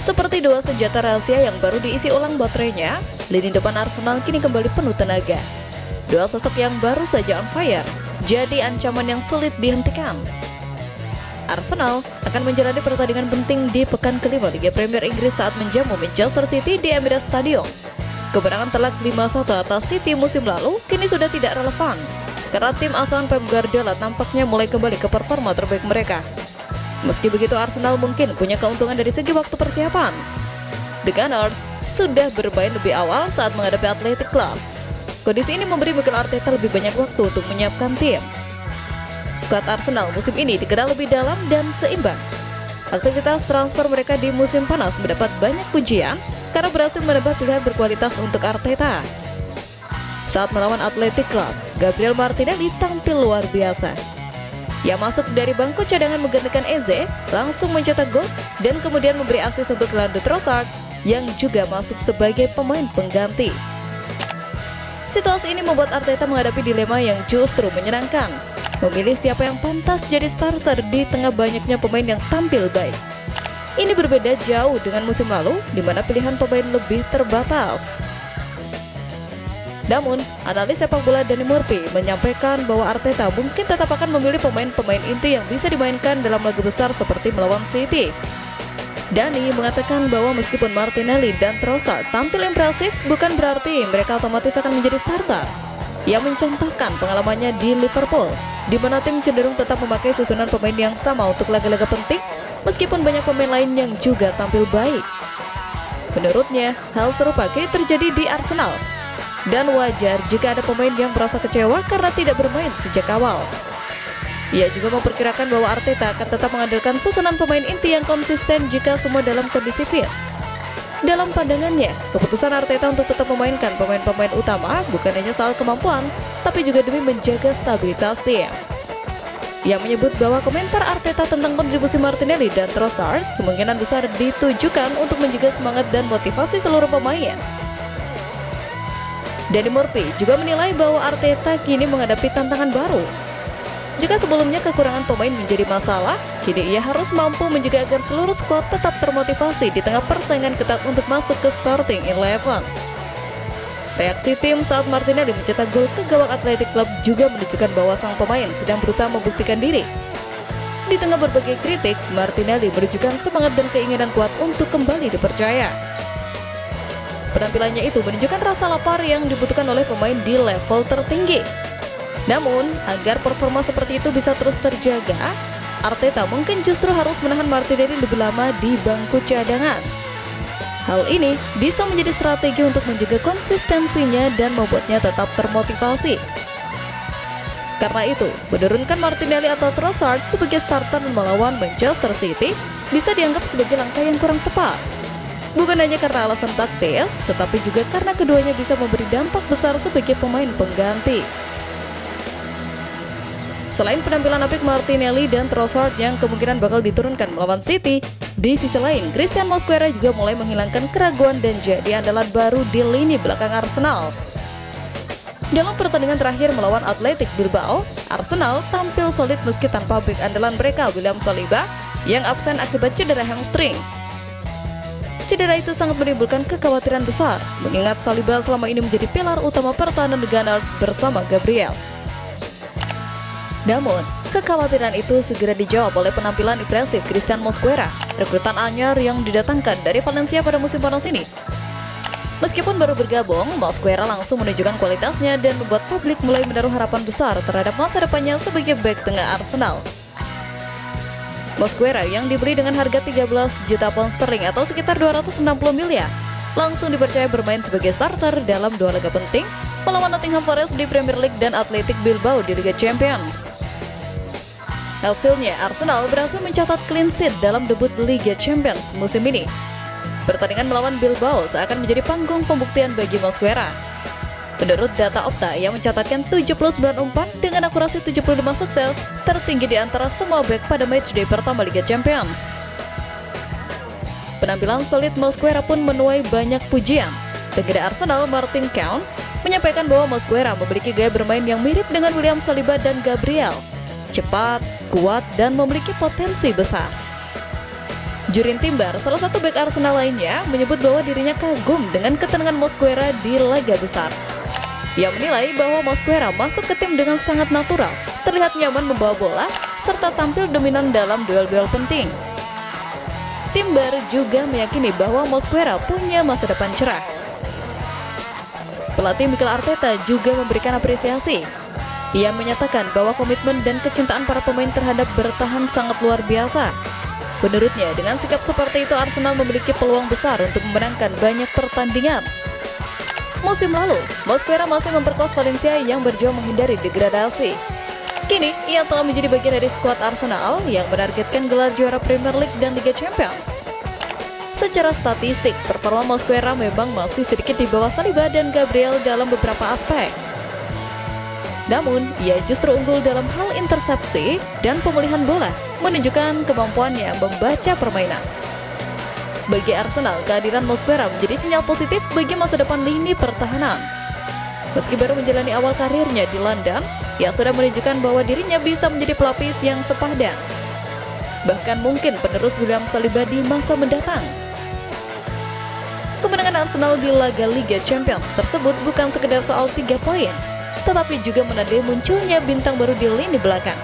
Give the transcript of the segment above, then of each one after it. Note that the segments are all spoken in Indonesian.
Seperti dua senjata rahasia yang baru diisi ulang baterainya, lini depan Arsenal kini kembali penuh tenaga. Dua sosok yang baru saja on fire, jadi ancaman yang sulit dihentikan. Arsenal akan menjalani pertandingan penting di pekan kelima Liga Premier Inggris saat menjamu Manchester City di Emirates Stadium. Kemenangan telak 5-1 atas City musim lalu kini sudah tidak relevan, karena tim asuhan Pep Guardiola tampaknya mulai kembali ke performa terbaik mereka. Meski begitu, Arsenal mungkin punya keuntungan dari segi waktu persiapan. The Gunners sudah bermain lebih awal saat menghadapi Athletic Club. Kondisi ini memberi Mikel Arteta lebih banyak waktu untuk menyiapkan tim. Skuad Arsenal musim ini dikenal lebih dalam dan seimbang. Aktivitas transfer mereka di musim panas mendapat banyak pujian karena berhasil menambah pilihan berkualitas untuk Arteta. Saat melawan Athletic Club, Gabriel Martinelli tampil luar biasa. Yang masuk dari bangku cadangan menggantikan Eze, langsung mencetak gol dan kemudian memberi assist untuk Leandro Trossard yang juga masuk sebagai pemain pengganti. Situasi ini membuat Arteta menghadapi dilema yang justru menyenangkan. Memilih siapa yang pantas jadi starter di tengah banyaknya pemain yang tampil baik. Ini berbeda jauh dengan musim lalu, di mana pilihan pemain lebih terbatas. Namun, analis sepak bola Danny Murphy menyampaikan bahwa Arteta mungkin tetap akan memilih pemain-pemain inti yang bisa dimainkan dalam laga besar seperti melawan City. Danny mengatakan bahwa meskipun Martinelli dan Trossard tampil impresif, bukan berarti mereka otomatis akan menjadi starter. Ia mencontohkan pengalamannya di Liverpool, di mana tim cenderung tetap memakai susunan pemain yang sama untuk laga-laga penting, meskipun banyak pemain lain yang juga tampil baik. Menurutnya, hal serupa kini terjadi di Arsenal, dan wajar jika ada pemain yang merasa kecewa karena tidak bermain sejak awal. Ia juga memperkirakan bahwa Arteta akan tetap mengandalkan susunan pemain inti yang konsisten jika semua dalam kondisi fit. Dalam pandangannya, keputusan Arteta untuk tetap memainkan pemain-pemain utama bukan hanya soal kemampuan, tapi juga demi menjaga stabilitas tim. Ia menyebut bahwa komentar Arteta tentang kontribusi Martinelli dan Trossard kemungkinan besar ditujukan untuk menjaga semangat dan motivasi seluruh pemain. Danny Murphy juga menilai bahwa Arteta kini menghadapi tantangan baru. Jika sebelumnya kekurangan pemain menjadi masalah, kini ia harus mampu menjaga agar seluruh skuad tetap termotivasi di tengah persaingan ketat untuk masuk ke starting 11. Reaksi tim saat Martinelli mencetak gol ke gawang Athletic Club juga menunjukkan bahwa sang pemain sedang berusaha membuktikan diri. Di tengah berbagai kritik, Martinelli menunjukkan semangat dan keinginan kuat untuk kembali dipercaya. Penampilannya itu menunjukkan rasa lapar yang dibutuhkan oleh pemain di level tertinggi. Namun, agar performa seperti itu bisa terus terjaga, Arteta mungkin justru harus menahan Martinelli lebih lama di bangku cadangan. Hal ini bisa menjadi strategi untuk menjaga konsistensinya dan membuatnya tetap termotivasi. Karena itu, menurunkan Martinelli atau Trossard sebagai starter melawan Manchester City bisa dianggap sebagai langkah yang kurang tepat. Bukan hanya karena alasan taktis, tetapi juga karena keduanya bisa memberi dampak besar sebagai pemain pengganti. Selain penampilan apik Martinelli dan Trossard yang kemungkinan bakal diturunkan melawan City, di sisi lain, Christian Mosquera juga mulai menghilangkan keraguan dan jadi andalan baru di lini belakang Arsenal. Dalam pertandingan terakhir melawan Athletic Bilbao, Arsenal tampil solid meski tanpa bek andalan mereka William Saliba yang absen akibat cedera hamstring. Cedera itu sangat menimbulkan kekhawatiran besar, mengingat Saliba selama ini menjadi pilar utama pertahanan The Gunners bersama Gabriel. Namun, kekhawatiran itu segera dijawab oleh penampilan impresif Christian Mosquera, rekrutan anyar yang didatangkan dari Valencia pada musim panas ini. Meskipun baru bergabung, Mosquera langsung menunjukkan kualitasnya dan membuat publik mulai menaruh harapan besar terhadap masa depannya sebagai bek tengah Arsenal. Mosquera yang dibeli dengan harga 13 juta pound sterling atau sekitar 260 miliar, langsung dipercaya bermain sebagai starter dalam dua laga penting melawan Nottingham Forest di Premier League dan Athletic Bilbao di Liga Champions. Hasilnya, Arsenal berhasil mencatat clean sheet dalam debut Liga Champions musim ini. Pertandingan melawan Bilbao seakan menjadi panggung pembuktian bagi Mosquera. Menurut data Opta yang mencatatkan 79 umpan dengan akurasi 75 sukses, tertinggi di antara semua bek pada matchday pertama Liga Champions. Penampilan solid Mosquera pun menuai banyak pujian. Legenda Arsenal Martin Keown menyampaikan bahwa Mosquera memiliki gaya bermain yang mirip dengan William Saliba dan Gabriel. Cepat, kuat, dan memiliki potensi besar. Jurin Timber, salah satu bek Arsenal lainnya, menyebut bahwa dirinya kagum dengan ketenangan Mosquera di laga besar. Ia menilai bahwa Mosquera masuk ke tim dengan sangat natural, terlihat nyaman membawa bola, serta tampil dominan dalam duel-duel penting. Timber juga meyakini bahwa Mosquera punya masa depan cerah. Pelatih Mikel Arteta juga memberikan apresiasi. Ia menyatakan bahwa komitmen dan kecintaan para pemain terhadap bertahan sangat luar biasa. Menurutnya, dengan sikap seperti itu Arsenal memiliki peluang besar untuk memenangkan banyak pertandingan. Musim lalu, Mosquera masih memperkuat Valencia yang berjuang menghindari degradasi. Kini, ia telah menjadi bagian dari skuad Arsenal yang menargetkan gelar juara Premier League dan Liga Champions. Secara statistik, performa Mosquera memang masih sedikit di bawah Saliba dan Gabriel dalam beberapa aspek. Namun, ia justru unggul dalam hal intersepsi dan pemulihan bola, menunjukkan kemampuannya membaca permainan. Bagi Arsenal, kehadiran Mosquera menjadi sinyal positif bagi masa depan lini pertahanan. Meski baru menjalani awal karirnya di London, ia sudah menunjukkan bahwa dirinya bisa menjadi pelapis yang sepadan. Bahkan mungkin penerus William Saliba di masa mendatang. Kemenangan Arsenal di laga Liga Champions tersebut bukan sekedar soal 3 poin, tetapi juga menandai munculnya bintang baru di lini belakang.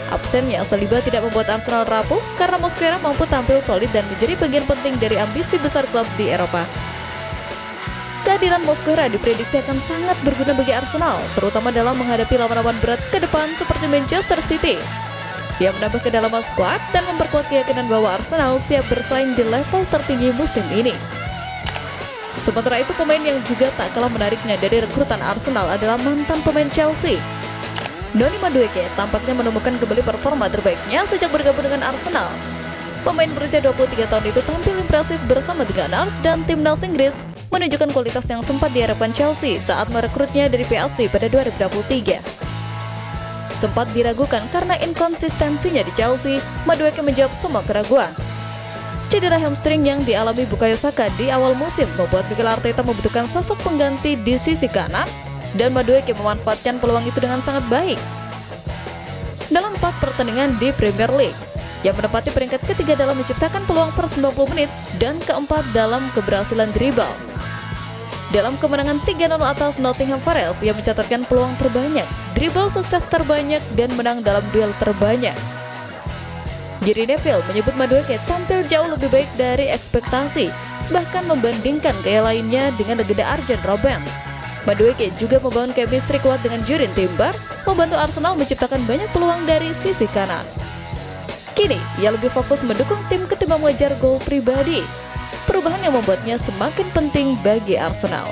Absennya Saliba tidak membuat Arsenal rapuh karena Mosquera mampu tampil solid dan menjadi bagian penting dari ambisi besar klub di Eropa. Kehadiran Mosquera diprediksi akan sangat berguna bagi Arsenal, terutama dalam menghadapi lawan-lawan berat ke depan seperti Manchester City. Ia menambah kedalaman skuad dan memperkuat keyakinan bahwa Arsenal siap bersaing di level tertinggi musim ini. Sementara itu, pemain yang juga tak kalah menariknya dari rekrutan Arsenal adalah mantan pemain Chelsea. Noni Madueke tampaknya menemukan kembali performa terbaiknya sejak bergabung dengan Arsenal. Pemain berusia 23 tahun itu tampil impresif bersama The Gunners dan timnas Inggris, menunjukkan kualitas yang sempat diharapkan Chelsea saat merekrutnya dari PSV pada 2023. Sempat diragukan karena inkonsistensinya di Chelsea, Madueke menjawab semua keraguan. Cedera hamstring yang dialami Bukayo Saka di awal musim membuat Mikel Arteta membutuhkan sosok pengganti di sisi kanan, dan Madueke memanfaatkan peluang itu dengan sangat baik. Dalam 4 pertandingan di Premier League, ia menempati peringkat ketiga dalam menciptakan peluang per 90 menit dan keempat dalam keberhasilan dribble. Dalam kemenangan 3-0 atas Nottingham Forest, ia mencatatkan peluang terbanyak, dribble sukses terbanyak, dan menang dalam duel terbanyak. Gary Neville menyebut Madueke tampil jauh lebih baik dari ekspektasi, bahkan membandingkan gaya lainnya dengan legenda Arjen Robben. Madueke juga membangun chemistry kuat dengan Jurin Timber, membantu Arsenal menciptakan banyak peluang dari sisi kanan. Kini, ia lebih fokus mendukung tim ketimbang mengejar gol pribadi, perubahan yang membuatnya semakin penting bagi Arsenal.